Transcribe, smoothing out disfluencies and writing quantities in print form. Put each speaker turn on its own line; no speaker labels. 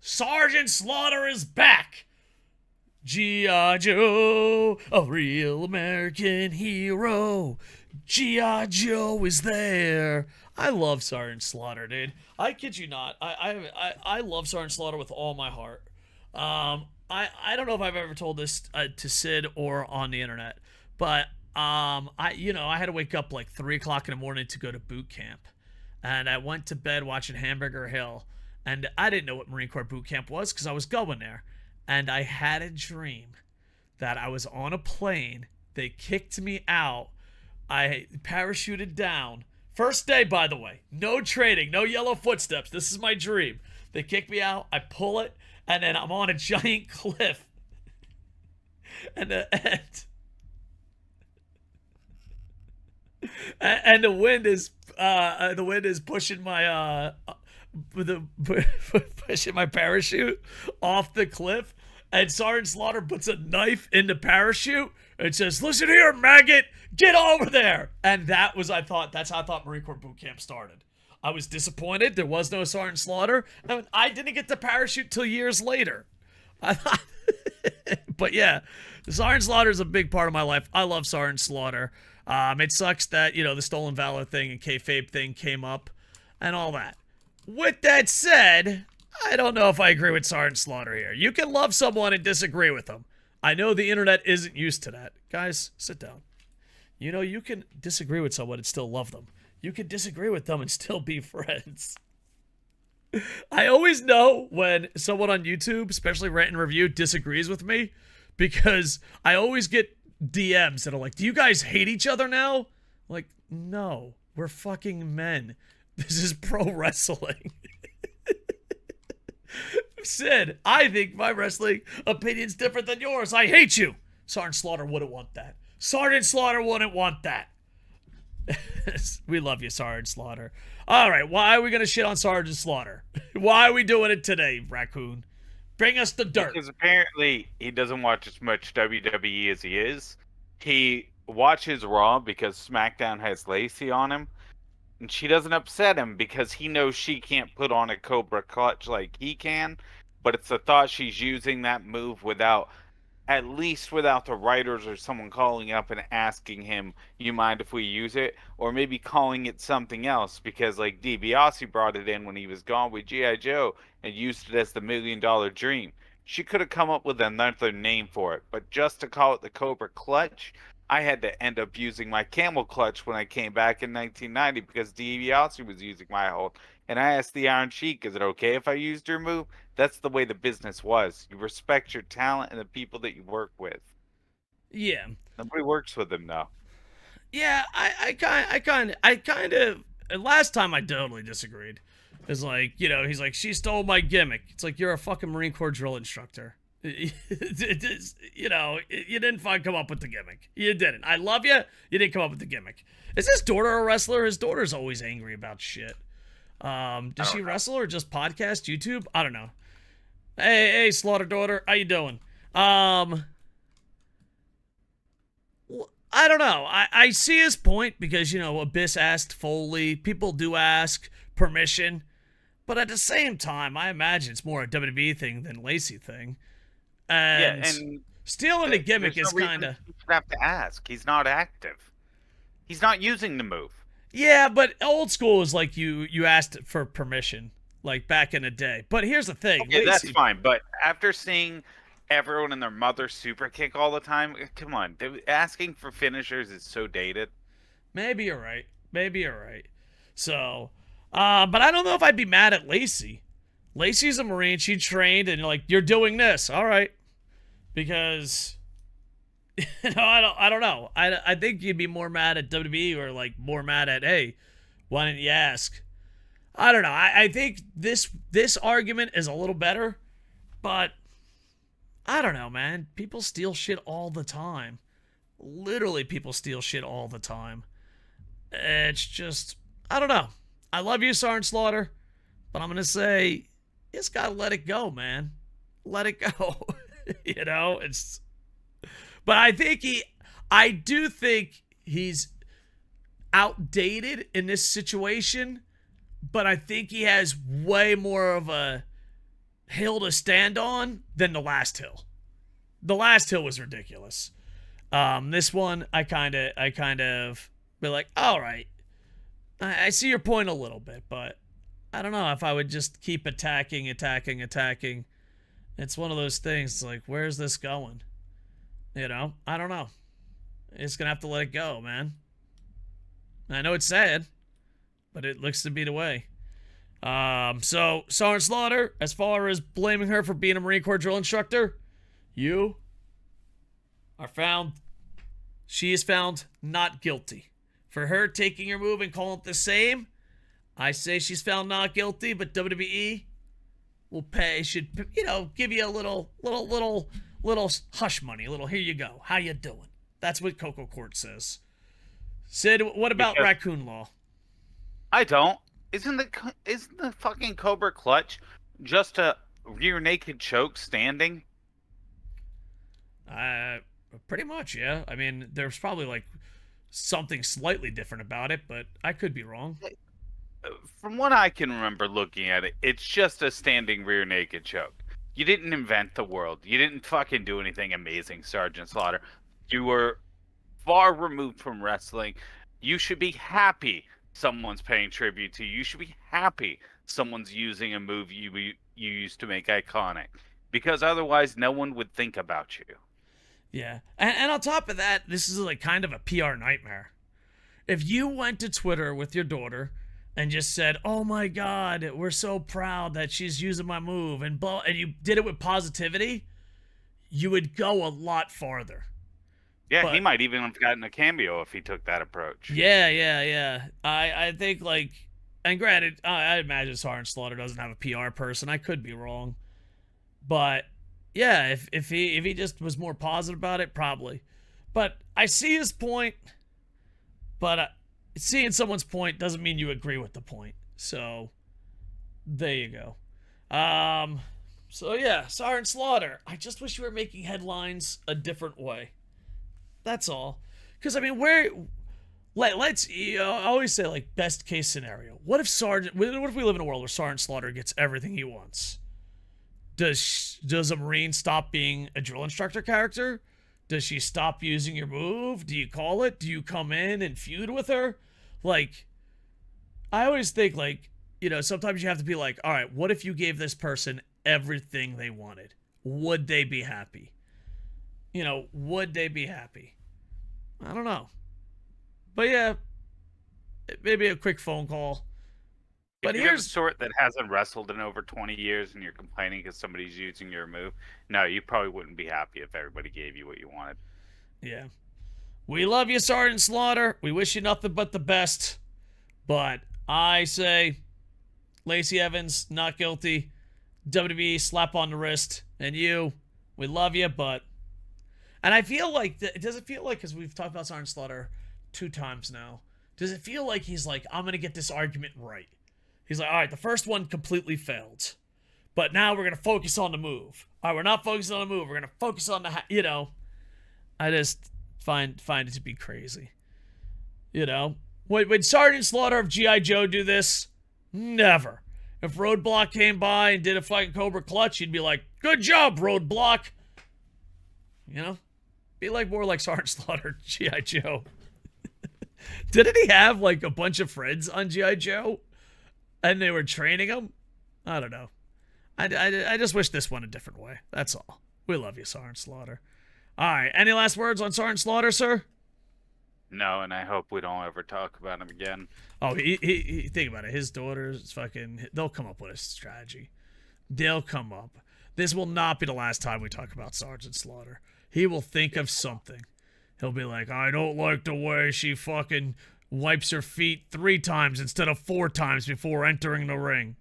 Sergeant Slaughter is back. G.I. Joe, a real American hero. G.I. Joe is there. I love Sergeant Slaughter, dude. I kid you not. I love Sergeant Slaughter with all my heart. I don't know if I've ever told this to Sid or on the internet, but I had to wake up like 3 o'clock in the morning to go to boot camp, and I went to bed watching Hamburger Hill, and I didn't know what Marine Corps boot camp was because I was going there, and I had a dream that I was on a plane. They kicked me out. I parachuted down. First day, by the way. No training, no yellow footsteps. This is my dream. They kick me out. I pull it, and then I'm on a giant cliff. And the wind is pushing my pushing my parachute off the cliff, and Sergeant Slaughter puts a knife in the parachute and says, "Listen here, maggot, get over there." And that's how I thought Marine Corps boot camp started. I was disappointed. There was no Sergeant Slaughter. I didn't get the parachute till years later. But yeah, Sergeant Slaughter is a big part of my life. I love Sergeant Slaughter. It sucks that, the Stolen Valor thing and kayfabe thing came up and all that. With that said, I don't know if I agree with Sergeant Slaughter here. You can love someone and disagree with them. I know the internet isn't used to that. Guys, sit down. You can disagree with someone and still love them. You can disagree with them and still be friends. I always know when someone on YouTube, especially Rant and Review, disagrees with me, because I always get DMs that are like, "Do you guys hate each other now?" I'm like, no, we're fucking men. This is pro wrestling. Sid, I think my wrestling opinion's different than yours. I hate you. Sergeant Slaughter wouldn't want that. Sergeant Slaughter wouldn't want that. We love you, Sergeant Slaughter. All right, why are we going to shit on Sergeant Slaughter? Why are we doing it today, Raccoon? Bring us the dirt.
Because apparently he doesn't watch as much WWE as he is. He watches Raw because SmackDown has Lacey on him. And she doesn't upset him because he knows she can't put on a Cobra clutch like he can. But it's the thought she's using that move without the writers or someone calling up and asking him, "You mind if we use it?" Or maybe calling it something else, because like DiBiase brought it in when he was gone with G.I. Joe and used it as the $1 Million Dream. She could have come up with another name for it, but just to call it the Cobra Clutch, I had to end up using my Camel Clutch when I came back in 1990 because DiBiase was using my hold. And I asked the Iron Sheik, "Is it okay if I used your move?" That's the way the business was. You respect your talent and the people that you work with.
Yeah.
Nobody works with them now.
Yeah, I kind of, last time I totally disagreed. It's like, he's like, "She stole my gimmick." It's like, you're a fucking Marine Corps drill instructor. You didn't come up with the gimmick. You didn't. I love you. You didn't come up with the gimmick. Is his daughter a wrestler? His daughter's always angry about shit. Does she wrestle or just podcast, YouTube? I don't know. Hey, Slaughter daughter, how you doing? I don't know. I see his point because, Abyss asked Foley. People do ask permission. But at the same time, I imagine it's more a WWE thing than Lacey thing. And stealing the gimmick is kind of...
You have to ask. He's not active. He's not using the move.
Yeah, but old school is like you asked for permission, like back in the day. But here's the thing.
Okay, that's fine. But after seeing everyone and their mother super kick all the time, come on. Asking for finishers is so dated.
Maybe you're right. So, but I don't know if I'd be mad at Lacey. Lacey's a Marine. She trained, and you're doing this. All right. Because... I don't know. I think you'd be more mad at WWE or more mad at, "Hey, why didn't you ask?" I don't know. I think this argument is a little better, but I don't know, man. People steal shit all the time. Literally, people steal shit all the time. It's just, I don't know. I love you, Sergeant Slaughter, but I'm gonna say you just gotta let it go, man. Let it go. It's. But I do think he's outdated in this situation, but I think he has way more of a hill to stand on than the last hill. The last hill was ridiculous. This one, I kind of be like, all right, I see your point a little bit, but I don't know if I would just keep attacking. It's one of those things, like, where's this going? You know, I don't know. It's gonna have to let it go, man. I know it's sad, but it looks to be the way. So Sergeant Slaughter, as far as blaming her for being a Marine Corps drill instructor, you are found. She is found not guilty. For her taking your move and calling it the same, I say she's found not guilty, but WWE will pay, should, you know, give you a little hush money, a little, here you go. How you doing? That's what Kocosports says. Sid, what about raccoon law?
I don't. Isn't the fucking Cobra clutch just a rear naked choke standing?
Pretty much, yeah. I mean, there's probably like something slightly different about it, but I could be wrong.
From what I can remember looking at it, it's just a standing rear naked choke. You didn't invent the world. You didn't fucking do anything amazing, Sergeant Slaughter. You were far removed from wrestling. You should be happy someone's paying tribute to you. You should be happy someone's using a move you used to make iconic. Because otherwise, no one would think about you.
Yeah. And on top of that, this is like kind of a PR nightmare. If you went to Twitter with your daughter and just said, oh my God, we're so proud that she's using my move, and you did it with positivity, you would go a lot farther.
Yeah, but he might even have gotten a cameo if he took that approach.
Yeah. I think, like, and granted, I imagine Sergeant Slaughter doesn't have a PR person. I could be wrong. But yeah, if he just was more positive about it, probably. But I see his point, but seeing someone's point doesn't mean you agree with the point. So there you go. So yeah, Sergeant Slaughter, I just wish you were making headlines a different way. That's all. Because I mean, let's I always say, like, best case scenario. What if we live in a world where Sergeant Slaughter gets everything he wants? Does a Marine stop being a drill instructor character? Does she stop using your move? Do you call it? Do you come in and feud with her? Like, I always think, like, you know, sometimes you have to be like, all right, what if you gave this person everything they wanted? Would they be happy? You know, would they be happy? I don't know. But yeah, maybe a quick phone call. But
if you're the sort that hasn't wrestled in over 20 years and you're complaining because somebody's using your move, no, you probably wouldn't be happy if everybody gave you what you wanted.
Yeah. We love you, Sergeant Slaughter. We wish you nothing but the best. But I say, Lacey Evans, not guilty. WWE, slap on the wrist. And you, we love you, but... And I feel like, does it feel like, because we've talked about Sergeant Slaughter 2 times now, does it feel like he's like, I'm going to get this argument right? He's like, all right, the first one completely failed. But now we're going to focus on the move. All right, we're not focusing on the move. We're going to focus on the, you know. I just find it to be crazy. You know? Would Sergeant Slaughter of G.I. Joe do this? Never. If Roadblock came by and did a fucking Cobra clutch, he'd be like, good job, Roadblock. You know? Be like more like Sergeant Slaughter, G.I. Joe. Didn't he have like a bunch of friends on G.I. Joe? And they were training him? I don't know. I just wish this went a different way. That's all. We love you, Sergeant Slaughter. All right. Any last words on Sergeant Slaughter, sir?
No, and I hope we don't ever talk about him again.
Oh, he think about it. His daughters, they'll come up with a strategy. They'll come up. This will not be the last time we talk about Sergeant Slaughter. He will think of something. He'll be like, I don't like the way she fucking wipes her feet 3 times instead of 4 times before entering the ring.